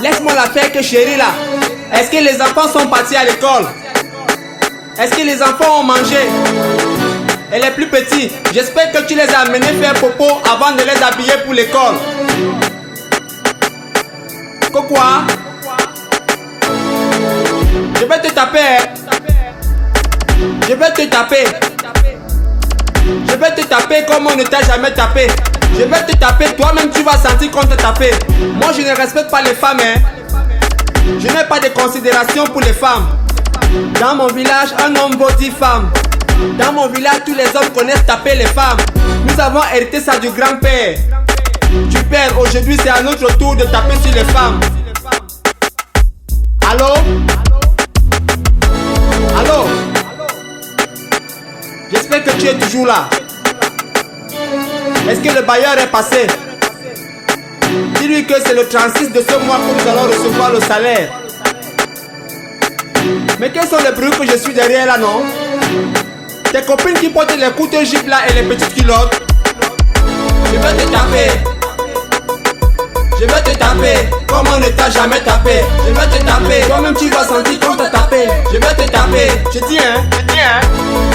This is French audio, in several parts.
Laisse-moi la faire que chérie là. Est-ce que les enfants sont partis à l'école? Est-ce que les enfants ont mangé? Et les plus petits, j'espère que tu les as amenés faire popo avant de les habiller pour l'école. Quoi? Je vais te taper. Je vais te taper. Je vais te taper comme on ne t'a jamais tapé. Je vais te taper, toi-même tu vas sentir qu'on te tape. Moi je ne respecte pas les femmes hein. Je n'ai pas de considération pour les femmes. Dans mon village, un homme vaut 10 femmes. Dans mon village, tous les hommes connaissent taper les femmes. Nous avons hérité ça du grand-père. Du père, aujourd'hui c'est à notre tour de taper sur les femmes. Allô? Allô? J'espère que tu es toujours là. Est-ce que le bailleur est passé? Dis-lui que c'est le 36 de ce mois que nous allons recevoir le salaire. Mais quels sont les bruits que je suis derrière là, non? Tes copines qui portent les courtes jupes là et les petites culottes. Je vais te taper. Je vais te taper. Comme on ne t'a jamais tapé. Je vais te taper. Toi-même tu vas sentir qu'on t'a tapé. Je vais te taper. Je dis hein.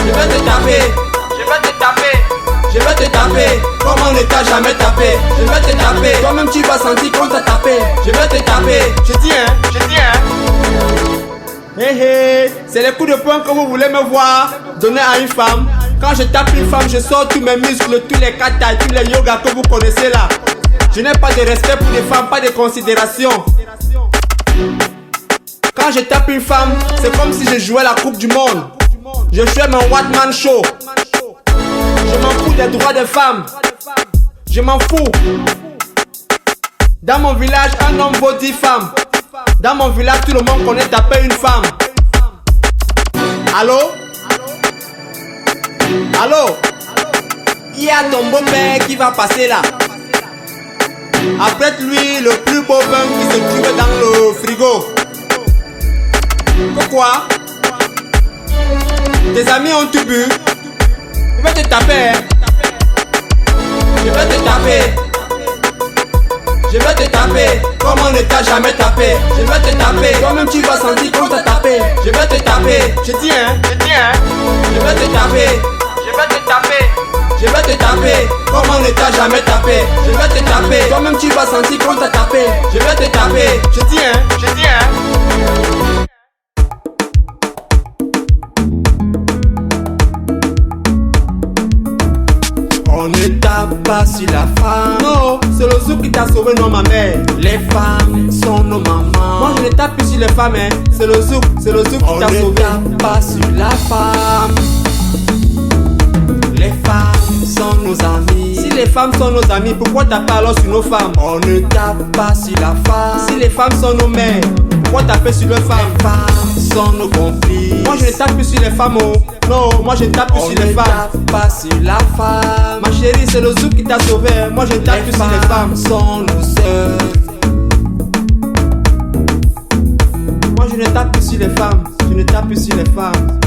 Je vais te taper. Je vais te taper. Je vais te taper. Comme on ne t'a jamais tapé. Je vais te taper. Toi-même tu vas sentir qu'on t'a tapé. Je vais te taper. Je dis hein. Hé hé, c'est les coups de poing que vous voulez me voir donner à une femme. Quand je tape une femme, je sors tous mes muscles, tous les katas, tous les yogas que vous connaissez là. Je n'ai pas de respect pour les femmes, pas de considération. Quand je tape une femme, c'est comme si je jouais la coupe du monde. Je fais mon one man show. Je m'en fous des droits des femmes. Je m'en fous. Dans mon village, un homme vaut 10 femmes. Dans mon village, tout le monde connaît taper une femme. Allô? Allô? Il y a ton beau-père qui va passer là. Après lui, le plus beau vin qui se trouve dans le frigo. Pourquoi? Tes amis ont tout bu. Je vais te taper. Je vais te taper. Je vais te taper, comme on ne t'a jamais tapé. Je vais te taper, toi-même tu vas sentir qu'on t'a tapé. Je vais te taper, je dis hein. Je vais te taper, je vais te taper. Je vais te taper, comme on ne t'a jamais tapé. Je vais te taper, toi-même tu vas sentir qu'on t'a tapé. Je vais te taper, je dis hein. On ne tape pas sur la femme. Non, c'est le zouk qui t'a sauvé, non ma mère. Les femmes sont nos mamans. Moi je ne tape plus sur les femmes hein. C'est le zouk qui t'a sauvé. On ne tape pas sur la femme. Les femmes sont nos amies. Si les femmes sont nos amies, pourquoi taper alors sur nos femmes? On ne tape pas sur la femme. Si les femmes sont nos mères, pourquoi taper sur les femmes? Les femmes sont nos complices. Moi je ne tape plus sur les femmes oh. Non, moi je ne tape plus sur les femmes. On ne tape pas sur la femme. Ma chérie, c'est le zouk qui t'a sauvé. Moi je ne tape plus sur les femmes. Sont nos sœurs. Moi je ne tape plus sur les femmes. Je ne tape plus sur les femmes.